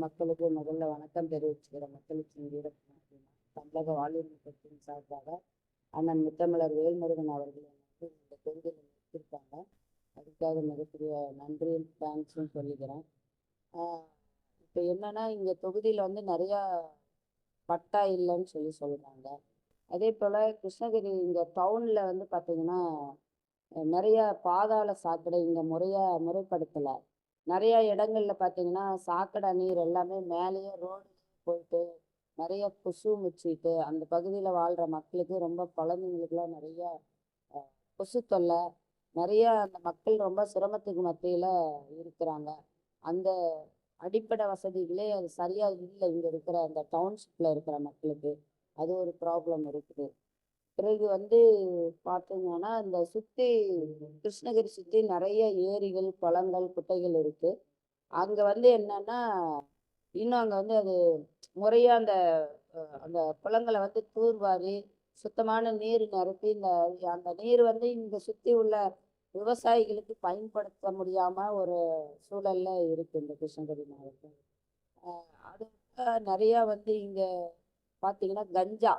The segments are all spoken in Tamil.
மக்களுக்கு முதல்ல வணக்கம் தெரிவிச்சுக்கிற மக்களுக்கு தமிழக வாழ்வுரிமை கட்சியின் சார்பாக அண்ணன் முத்தமிழர் வேல்முருகன் அவர்கள் வந்து இந்த தொகுதியில் நிறுத்திருக்காங்க. அதுக்காக மிகப்பெரிய நன்றியும் தேங்க்ஸும் சொல்லிக்கிறேன். இப்போ என்னன்னா, இங்கே தொகுதியில் வந்து நிறையா பட்டா இல்லைன்னு சொல்கிறாங்க. அதே போல் கிருஷ்ணகிரி இங்கே டவுனில் வந்து பார்த்திங்கன்னா நிறைய பாதாள சாக்கடை இங்கே முறைப்படுத்தலை. நிறைய இடங்கள்ல பார்த்தீங்கன்னா சாக்கடை நீர் எல்லாமே மேலேயே ரோடு போயிட்டு நிறைய கொசு முச்சிட்டு அந்த பகுதியில் வாழ்கிற மக்களுக்கு ரொம்ப குழந்தைங்களுக்குலாம் நிறைய கொசு தொல்லை, நிறைய அந்த மக்கள் ரொம்ப சிரமத்துக்கு மத்தியில் இருக்கிறாங்க. அந்த அடிப்படை வசதிகளே அது சரியாக இல்லை இங்கே இருக்கிற அந்த டவுன்ஷிப்பில் இருக்கிற மக்களுக்கு. அது ஒரு ப்ராப்ளம் இருக்குது. பிறகு வந்து பார்த்தீங்கன்னா இந்த கிருஷ்ணகிரி சுற்றி நிறைய ஏரிகள், குளங்கள், குட்டைகள் இருக்கு. அங்கே வந்து என்னன்னா இன்னும் அங்கே வந்து அது முறையாக அந்த அந்த குளங்களை வந்து தூர்வாரி சுத்தமான நீர் நிரப்பி அந்த நீர் வந்து இங்கே சுற்றி உள்ள விவசாயிகளுக்கு பயன்படுத்த முடியாமல் ஒரு சூழல்ல இருக்கு இந்த கிருஷ்ணகிரி மாவட்டம். அது நிறையா வந்து இங்கே பார்த்தீங்கன்னா கஞ்சா,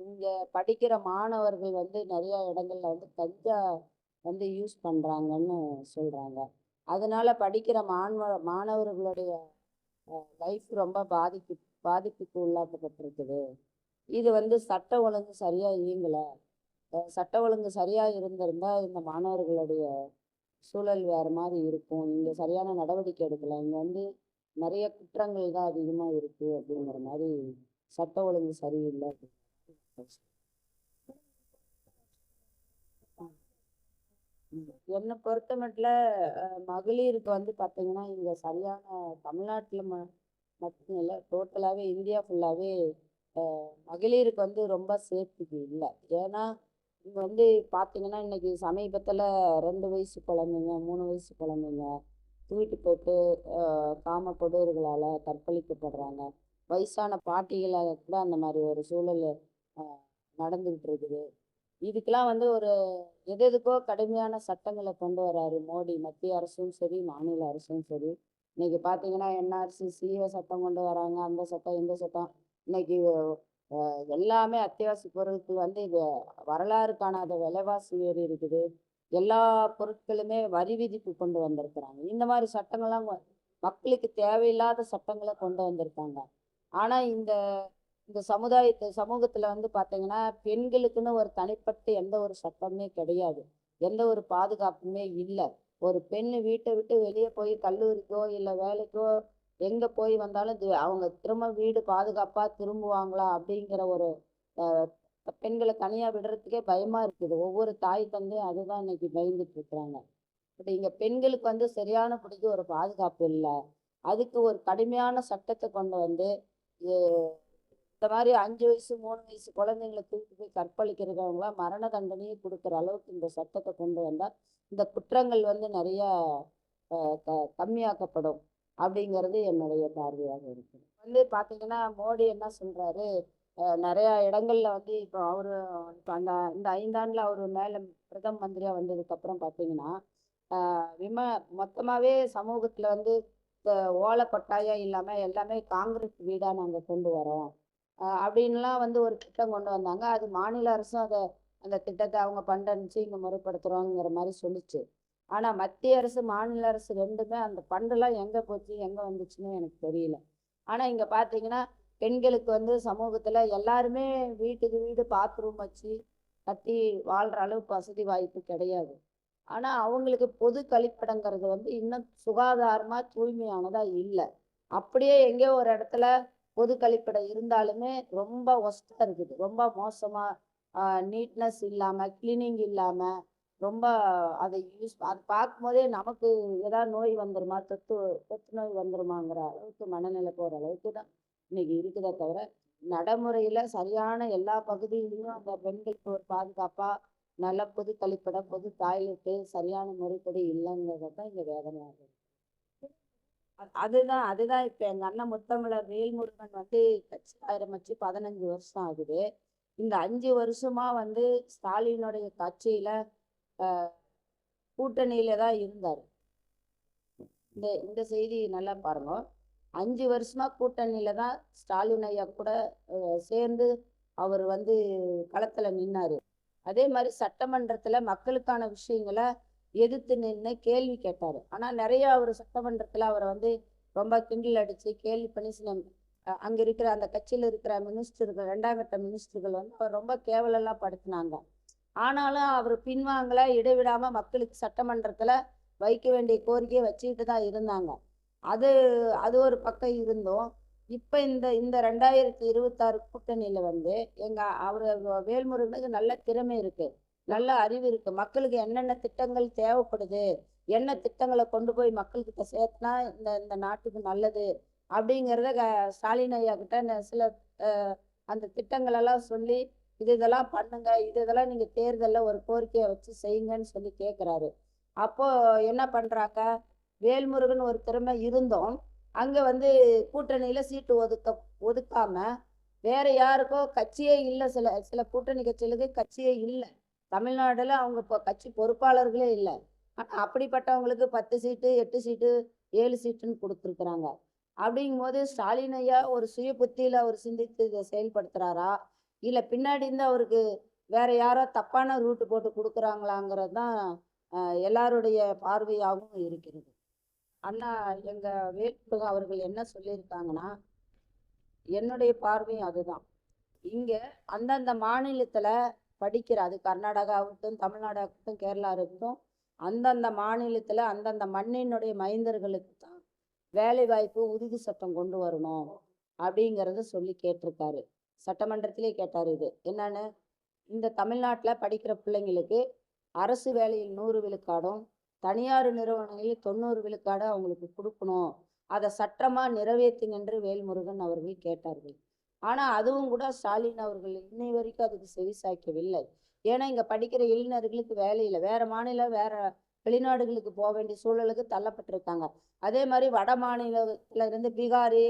இங்கே படிக்கிற மாணவர்கள் வந்து நிறைய இடங்கள்ல வந்து கஞ்சா வந்து யூஸ் பண்ணுறாங்கன்னு சொல்கிறாங்க. அதனால படிக்கிற மாணவர்களுடைய லைஃப் ரொம்ப பாதிப்புக்கு உள்ளாக்கப்பட்டிருக்குது. இது வந்து சட்ட ஒழுங்கு சரியாக இயங்கலை. சட்ட ஒழுங்கு சரியாக இருந்திருந்தா இந்த மாணவர்களுடைய சூழல் வேறு மாதிரி இருக்கும். இங்கே சரியான நடவடிக்கை எடுக்கலை. இங்கே வந்து நிறைய குற்றங்கள் தான் அதிகமாக இருக்குது அப்படிங்கிற மாதிரி, சட்ட ஒழுங்கு சரியில்லை. என்னை பொறுத்த மட்டும் மகளிருக்கு வந்து பார்த்தீங்கன்னா இங்கே சரியான தமிழ்நாட்டில் மட்டும் இல்லை, டோட்டலாகவே இந்தியா ஃபுல்லாகவே மகளிருக்கு வந்து ரொம்ப சேஃப்டிக்கு இல்லை. ஏன்னா இங்கே வந்து பார்த்தீங்கன்னா இன்னைக்கு சமீபத்தில் 2 வயசு குழந்தைங்க, 3 வயசு குழந்தைங்க தூக்கிட்டு போட்டு காம கொடூர்களால் கற்பழிக்கப்படுறாங்க. வயசான பாட்டிகளாக கூட அந்த மாதிரி ஒரு சூழல் நடந்துக்கிட்டு இருக்குது. இதுக்கெல்லாம் வந்து ஒரு எதுக்கோ கடுமையான சட்டங்களை கொண்டு வராரு மோடி. மத்திய அரசும் சரி, மாநில அரசும் சரி. இன்னைக்கு பார்த்தீங்கன்னா என்ஆர்சி, சிஏ சட்டம் கொண்டு வராங்க. அந்த சட்டம் இந்த சட்டம். இன்னைக்கு எல்லாமே அத்தியாவசிய பொருட்களுக்கு வந்து வரலாறு காணாத விலைவாசி ஏறி இருக்குது. எல்லா பொருட்களுமே வரி விதிப்பு கொண்டு வந்திருக்கிறாங்க. இந்த மாதிரி சட்டங்கள்லாம் மக்களுக்கு தேவையில்லாத சட்டங்களை கொண்டு வந்திருக்காங்க. ஆனால் இந்த சமூகத்தில் வந்து பார்த்தீங்கன்னா பெண்களுக்குன்னு ஒரு தனிப்பட்ட எந்த ஒரு சட்டமே கிடையாது. எந்த ஒரு பாதுகாப்புமே இல்லை. ஒரு பெண் வீட்டை விட்டு வெளியே போய் கல்லூரிக்கோ இல்லை வேலைக்கோ எங்கே போய் வந்தாலும் அவங்க திரும்ப வீடு பாதுகாப்பாக திரும்புவாங்களா அப்படிங்கிற ஒரு பெண்களை தனியாக விடுறதுக்கே பயமாக இருக்குது. ஒவ்வொரு தாய் தந்தையும் அதுதான் இன்னைக்கு பயந்துட்டு இருக்கிறாங்க. பட் இங்கே பெண்களுக்கு வந்து சரியான படிக்கு ஒரு பாதுகாப்பு இல்லை. அதுக்கு ஒரு கடுமையான சட்டத்தை கொண்டு வந்து இந்த மாதிரி 5 வயசு 3 வயசு குழந்தைங்களை தூக்கி போய் கற்பழிக்கிறவங்களாம் மரண தண்டனையை கொடுக்குற அளவுக்கு இந்த சட்டத்தை கொண்டு வந்தால் இந்த குற்றங்கள் வந்து நிறையா கம்மியாக்கப்படும் அப்படிங்கிறது என்னுடைய பார்வையாக இருக்குது. வந்து பார்த்தீங்கன்னா மோடி என்ன சொல்கிறாரு, நிறையா இடங்கள்ல வந்து இப்போ இந்த 5 ஆண்டில் அவர் மேலே பிரதம மந்திரியாக வந்ததுக்கப்புறம் பார்த்தீங்கன்னா மொத்தமாகவே சமூகத்தில் வந்து ஓலை பட்டாயம் இல்லாமல் எல்லாமே காங்கிரீட் வீடாக நாங்கள் கொண்டு வரோம் அப்படின்லாம் வந்து ஒரு திட்டம் கொண்டு வந்தாங்க. அது மாநில அரசும் அந்த திட்டத்தை அவங்க பண்டனுச்சு இங்கே முறைப்படுத்துகிறோங்கிற மாதிரி சொல்லிச்சு. ஆனால் மத்திய அரசு, மாநில அரசு ரெண்டுமே அந்த பண்டெல்லாம் எங்கே போச்சு, எங்கே வந்துச்சுன்னு எனக்கு தெரியல. ஆனால் இங்கே பார்த்தீங்கன்னா பெண்களுக்கு வந்து சமூகத்தில் எல்லாருமே வீட்டுக்கு வீடு பாத்ரூம் வச்சு கட்டி வாழ்கிற அளவுக்கு வசதி வாய்ப்பு கிடையாது. ஆனால் அவங்களுக்கு பொது கழிப்பிடங்கிறது வந்து இன்னும் சுகாதாரமாக தூய்மையானதாக இல்லை. அப்படியே எங்கேயோ ஒரு இடத்துல பொது கழிப்பிடம் இருந்தாலுமே ரொம்ப ஒஸ்ட்டாக இருக்குது. ரொம்ப மோசமாக நீட்னஸ் இல்லாமல், கிளீனிங் இல்லாமல், ரொம்ப அதை பார்க்கும்போதே நமக்கு ஏதாவது நோய் வந்துருமா, தொத்து நோய் வந்துருமாங்கிற அளவுக்கு மனநிலை போகிற அளவுக்கு தான் இன்னைக்கு இருக்குதே தவிர நடைமுறையில் சரியான எல்லா பகுதியிலையும் அந்த பெண்களுக்கு ஒரு பாதுகாப்பாக நல்ல பொது கழிப்பிடம், பொது டாய்லெட்டு சரியான முறைப்படி இல்லைங்கிறத தான் இங்கே வேதனையாகுது. அதுதான் இப்போ எங்கள் அண்ணன் முத்தமிழர் வேல்முருகன் வந்து கட்சி ஆரம்பிச்சு 15 வருஷம் ஆகுது. இந்த 5 வருஷமா வந்து ஸ்டாலினுடைய கட்சியில கூட்டணியில தான் இருந்தார். இந்த செய்தி நல்லா பாருங்க. 5 வருஷமா கூட்டணியில தான் ஸ்டாலின் ஐயா கூட சேர்ந்து அவர் வந்து களத்துல நின்னாரு. அதே மாதிரி சட்டமன்றத்துல மக்களுக்கான விஷயங்களை எதிர்த்து நின்று கேள்வி கேட்டாரு. ஆனா நிறைய அவர் சட்டமன்றத்துல அவரை வந்து ரொம்ப கிண்டல் அடிச்சு கேள்வி பண்ணி அங்க இருக்கிற அந்த கட்சியில இருக்கிற மினிஸ்டர்கள் 2ஆம் கட்ட மினிஸ்டர்கள் வந்து அவர் ரொம்ப கேவலெல்லாம் படுத்தினாங்க. ஆனாலும் அவர் பின்வாங்கல, இடைவிடாம மக்களுக்கு சட்டமன்றத்துல வைக்க வேண்டிய கோரிக்கையை வச்சுக்கிட்டு தான் இருந்தாங்க. அது அது ஒரு பக்கம் இருந்தோம். இப்ப இந்த இந்த 2026 கூட்டணியில வந்து அவரு வேல்முருகனுக்கு நல்ல திறமை இருக்கு, நல்ல அறிவு இருக்கு. மக்களுக்கு என்னென்ன திட்டங்கள் தேவைப்படுது, என்ன திட்டங்களை கொண்டு போய் மக்கள்கிட்ட சேர்த்துனா இந்த இந்த நாட்டுக்கு நல்லது அப்படிங்கிறத ஸ்டாலின் ஐயா கிட்ட சில அந்த திட்டங்கள் எல்லாம் சொல்லி இதெல்லாம் பண்ணுங்க, இதெல்லாம் நீங்க தேர்தல்ல ஒரு கோரிக்கையை வச்சு செய்யுங்கன்னு சொல்லி கேட்கிறாரு. அப்போ என்ன பண்றாங்க, வேல்முருகன் ஒரு திறமை இருந்தோம் அங்க வந்து கூட்டணியில சீட்டு ஒதுக்காம வேற யாருக்கோ கட்சியே இல்லை. சில சில கூட்டணி கட்சிகளுக்கு கட்சியே இல்லை. தமிழ்நாடுல அவங்க இப்போ கட்சி பொறுப்பாளர்களே இல்லை. ஆனா அப்படிப்பட்டவங்களுக்கு 10 சீட்டு 8 சீட்டு 7 சீட்டுன்னு கொடுத்துருக்குறாங்க. அப்படிங்கும்போது ஸ்டாலின் ஐயா ஒரு சுய புத்தியில அவர் சிந்தித்து இதை செயல்படுத்துறாரா, இல்ல பின்னாடி இருந்து அவருக்கு வேற யாரோ தப்பான ரூட்டு போட்டு கொடுக்குறாங்களாங்கிறது தான் எல்லாருடைய பார்வையாகவும் இருக்கிறது. அண்ணா எங்க வேட்புகள் அவர்கள் என்ன சொல்லியிருக்காங்கன்னா, என்னுடைய பார்வையும் அதுதான். இங்க அந்தந்த மாநிலத்துல படிக்கிற, அது கர்நாடகா ஆகட்டும், தமிழ்நாடு ஆகட்டும், கேரளா இருக்கட்டும், அந்தந்த மாநிலத்துல அந்தந்த மண்ணினுடைய மைந்தர்களுக்கு தான் வேலை வாய்ப்பு உறுதி சட்டம் கொண்டு வரணும் அப்படிங்கிறத சொல்லி கேட்டிருக்காரு. சட்டமன்றத்திலே கேட்டார். இது என்னன்னு, இந்த தமிழ்நாட்டுல படிக்கிற பிள்ளைங்களுக்கு அரசு வேலையில் 100 விழுக்காடும் தனியார் நிறுவனங்களில் 90 விழுக்காடு அவங்களுக்கு கொடுக்கணும், அதை சட்டமா நிறைவேற்றுங்கென்று வேல்முருகன் அவர்கள் கேட்டார்கள். ஆனா அதுவும் கூட ஸ்டாலின் அவர்கள் இன்னை வரைக்கும் அதுக்கு செவிசாய்க்கவில்லை. ஏன்னா இங்க படிக்கிற இளைஞர்களுக்கு வேலை இல்லை, வேற மாநிலம் வேற வெளிநாடுகளுக்கு போக வேண்டிய சூழலுக்கு தள்ளப்பட்டிருக்காங்க. அதே மாதிரி வட மாநிலத்துல இருந்து பீகாரி,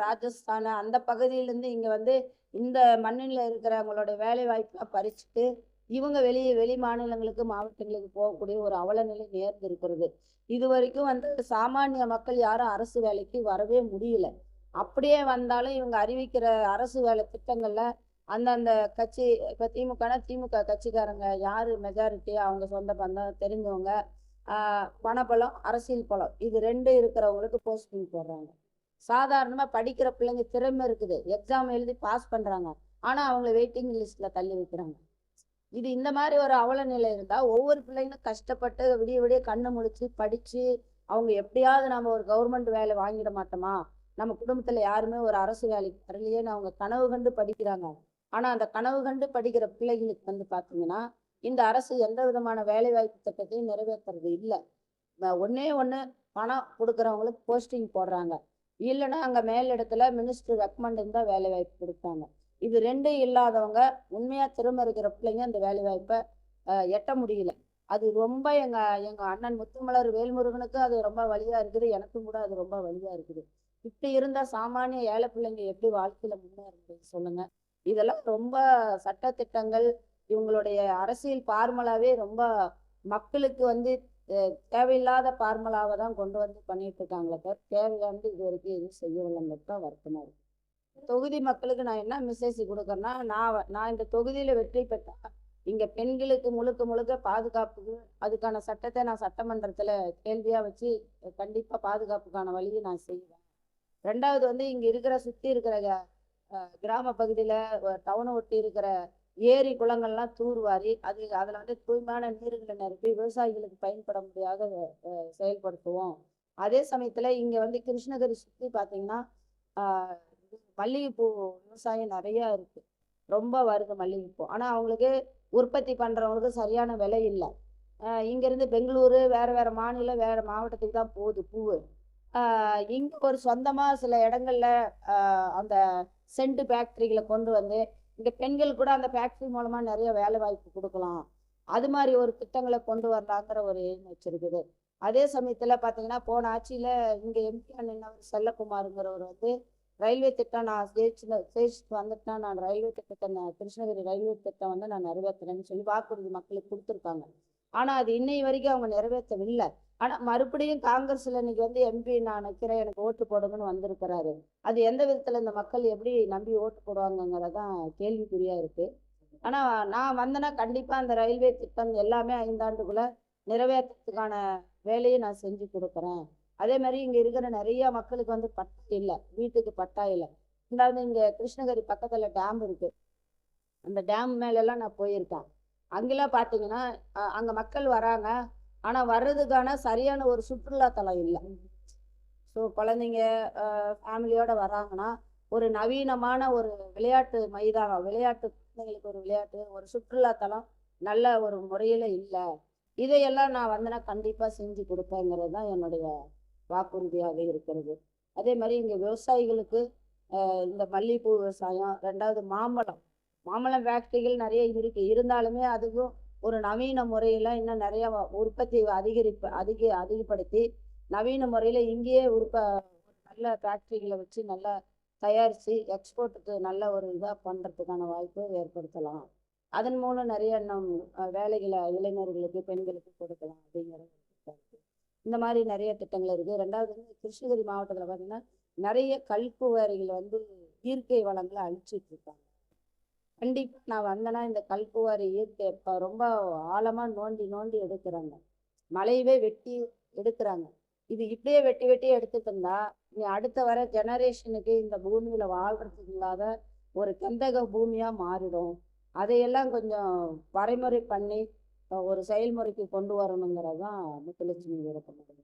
ராஜஸ்தான் அந்த பகுதியிலேருந்து இங்க வந்து இந்த மண்ணில் இருக்கிறவங்களோட வேலை வாய்ப்பை பறிச்சுட்டு இவங்க வெளி மாநிலங்களுக்கு மாவட்டங்களுக்கு போகக்கூடிய ஒரு அவல நிலை நேர்ந்து இருக்கிறது. இது வரைக்கும் வந்து சாமானிய மக்கள் யாரும் அரசு வேலைக்கு வரவே முடியல. அப்படியே வந்தாலும் இவங்க அறிவிக்கிற அரசு வேலை திட்டங்கள்ல அந்தந்த கட்சி, இப்ப திமுக கட்சிக்காரங்க யாரு மெஜாரிட்டி, அவங்க சொந்த பந்தம் தெரிஞ்சவங்க, பணபலம் அரசியல் பலம், இது 2 இருக்கிறவங்களுக்கு போஸ்டிங் போடுறாங்க. சாதாரணமா படிக்கிற பிள்ளைங்க திறமை இருக்குது, எக்ஸாம் எழுதி பாஸ் பண்றாங்க, ஆனா அவங்கள வெயிட்டிங் லிஸ்ட்ல தள்ளி வைக்கிறாங்க. இது இந்த மாதிரி ஒரு அவல நிலை இருந்தா ஒவ்வொரு பிள்ளைங்களும் கஷ்டப்பட்டு விடிய விடிய கண்ணு முழிச்சு படிச்சு அவங்க எப்படியாவது நம்ம ஒரு கவர்மெண்ட் வேலை வாங்கிட மாட்டோமா, நம்ம குடும்பத்துல யாருமே ஒரு அரசு வேலைக்கு வரலையேன்னு அவங்க கனவு கண்டு படிக்கிறாங்க. ஆனா அந்த கனவு கண்டு படிக்கிற பிள்ளைகளுக்கு வந்து பாத்தீங்கன்னா இந்த அரசு எந்த விதமான வேலை வாய்ப்பு திட்டத்தையும் நிறைவேற்றுறது இல்லை. ஒன்னே ஒண்ணு, பணம் கொடுக்குறவங்களுக்கு போஸ்டிங் போடுறாங்க, இல்லைன்னா அங்க மேலிடத்துல மினிஸ்டர் ரெக்கமெண்ட் இருந்தா வேலை வாய்ப்பு கொடுப்பாங்க. இது 2 இல்லாதவங்க உண்மையா திறமை இருக்கிற பிள்ளைங்க அந்த வேலை வாய்ப்பை எட்ட முடியல. அது ரொம்ப எங்க எங்க அண்ணன் முத்துமலர் வேல்முருகனுக்கு அது ரொம்ப வலியா இருக்குது, எனக்கும் கூட அது ரொம்ப வலியா இருக்குது. இப்படி இருந்தா சாமானிய ஏழை பிள்ளைங்க எப்படி வாழ்க்கையில முன்னேறது சொல்லுங்க. இதெல்லாம் ரொம்ப சட்டத்திட்டங்கள் இவங்களுடைய அரசியல் பார்முலாவே ரொம்ப மக்களுக்கு வந்து தேவையில்லாத பார்முலாவை தான் கொண்டு வந்து பண்ணிட்டு இருக்காங்களே தவிர தேவையானது இது வரைக்கும் எதுவும் செய்யவில்லைங்கிறது தான் வருத்தமா இருக்கு. தொகுதி மக்களுக்கு நான் என்ன மெசேஜ் கொடுக்குறேன்னா, நான் இந்த தொகுதியில வெற்றி பெற்றா இங்க பெண்களுக்கு முழுக்க முழுக்க பாதுகாப்புக்கு அதுக்கான சட்டத்தை நான் சட்டமன்றத்துல கேள்வியா வச்சு கண்டிப்பா பாதுகாப்புக்கான வழியை நான் செய்வேன். 2வது வந்து இங்க இருக்கிற சுத்தி இருக்கிற கிராம பகுதியில டவுனை ஒட்டி இருக்கிற ஏரி குளங்கள்லாம் தூர்வாரி அதுல வந்து தூய்மையான நீர்களை நிரப்பி விவசாயிகளுக்கு பயன்பட முடியாத செயல்படுத்துவோம். அதே சமயத்துல இங்க வந்து கிருஷ்ணகிரி சுத்தி பாத்தீங்கன்னா மல்லிகைப்பூ விவசாயம் நிறைய இருக்கு, ரொம்ப வருது மல்லிகைப்பூ. ஆனா அவங்களுக்கு உற்பத்தி பண்றவங்களுக்கு சரியான விலை இல்லை. இங்க இருந்து பெங்களூரு வேற வேற மாநிலம் வேற மாவட்டத்துக்கு தான் போகுது பூவு. இங்க ஒரு சொந்தமா சில இடங்கள்ல அந்த சென்ட் ஃபேக்டரிகளை கொண்டு வந்து இங்க பெண்கள் கூட அந்த ஃபேக்டரி மூலமா நிறைய வேலை வாய்ப்பு கொடுக்கலாம், அது மாதிரி ஒரு திட்டங்களை கொண்டு வரலாங்கிற ஒரு எய்ம் வச்சிருக்குது. அதே சமயத்துல பாத்தீங்கன்னா போன ஆட்சியில இங்க எம்பி நின்னவர் செல்லகுமாருங்கிறவர் வந்து ரயில்வே திட்டம் நான் ஜெயிச்சுட்டு வந்துட்டேன், நான் ரயில்வே திட்டத்தை கிருஷ்ணகிரி ரயில்வே திட்டம் வந்து நான் நிறைவேற்றுறேன்னு சொல்லி வாக்குறுதி மக்களுக்கு கொடுத்துருக்காங்க. ஆனா அது இன்னை வரைக்கும் அவங்க நிறைவேற்றவில்லை. ஆனா மறுபடியும் காங்கிரஸ்ல இன்னைக்கு வந்து எம்பி நான் நிற்கிறேன் எனக்கு ஓட்டு போடுங்கன்னு வந்திருக்கிறாரு. அது எந்த விதத்துல இந்த மக்கள் எப்படி நம்பி ஓட்டு போடுவாங்கங்கிறதான் கேள்விக்குறியா இருக்கு. ஆனா நான் வந்தேன்னா கண்டிப்பா அந்த ரயில்வே திட்டம் எல்லாமே 5 ஆண்டுக்குள்ள நிறைவேற்றத்துக்கான வேலையை நான் செஞ்சு கொடுக்குறேன். அதே மாதிரி இங்க இருக்கிற நிறைய மக்களுக்கு வந்து பட்டா இல்லை, வீட்டுக்கு பட்டா இல்லை. ரெண்டாவது இங்க கிருஷ்ணகிரி பக்கத்துல டேம் இருக்கு. அந்த டேம் மேல எல்லாம் நான் போயிருக்கேன். அங்கெல்லாம் பார்த்தீங்கன்னா அங்க மக்கள் வராங்க. ஆனா வர்றதுக்கான சரியான ஒரு சுற்றுலா தலம் இல்லை. ஸோ குழந்தைங்க ஃபேமிலியோட வராங்கன்னா ஒரு நவீனமான ஒரு விளையாட்டு மைதானம், விளையாட்டு குழந்தைங்களுக்கு ஒரு விளையாட்டு ஒரு சுற்றுலா தலம் நல்ல ஒரு முறையில் இல்லை. இதையெல்லாம் நான் வந்தேன்னா கண்டிப்பாக செஞ்சு கொடுப்பேங்கிறது தான் என்னுடைய வாக்குறுதியாக இருக்கிறது. அதே மாதிரி இங்கே விவசாயிகளுக்கு இந்த மல்லிகைப்பூ விவசாயம், ரெண்டாவது மாம்பழம், மாம்பழம் ஃபேக்ட்ரிகள் நிறைய இருக்கு. இருந்தாலுமே அதுவும் ஒரு நவீன முறையில் இன்னும் நிறைய உற்பத்தி அதிகப்படுத்தி நவீன முறையில் இங்கேயே நல்ல ஃபேக்ட்ரிகளை வச்சு நல்லா தயாரித்து எக்ஸ்போர்ட்டுக்கு நல்ல ஒரு இதாக பண்ணுறதுக்கான வாய்ப்பை ஏற்படுத்தலாம். அதன் மூலம் நிறைய நம் வேலைகளை இளைஞர்களுக்கு பெண்களுக்கு கொடுக்கலாம் அப்படிங்கிற இந்த மாதிரி நிறைய திட்டங்கள் இருக்குது. ரெண்டாவது வந்து கிருஷ்ணகிரி மாவட்டத்தில் பார்த்தீங்கன்னா நிறைய கல்குவாரிகள் வந்து இயற்கை வளங்களை அழிச்சிட்டு இருக்காங்க. கண்டிப்பாக நான் வந்தேன்னா இந்த கல்குவாரி இயற்கை இப்போ ரொம்ப ஆழமாக நோண்டி நோண்டி எடுக்கிறாங்க, மலையவே வெட்டி எடுக்கிறாங்க. இது இப்படியே வெட்டி வெட்டி எடுத்துட்டு இருந்தா நீ அடுத்த வர ஜெனரேஷனுக்கு இந்த பூமியில வாழ்றதுக்கு இல்லாத ஒரு கந்தக பூமியா மாறிடும். அதையெல்லாம் கொஞ்சம் வரைமுறை பண்ணி ஒரு செயல்முறைக்கு கொண்டு வரணுங்கிறது தான் முத்துலட்சுமி விருப்பம்.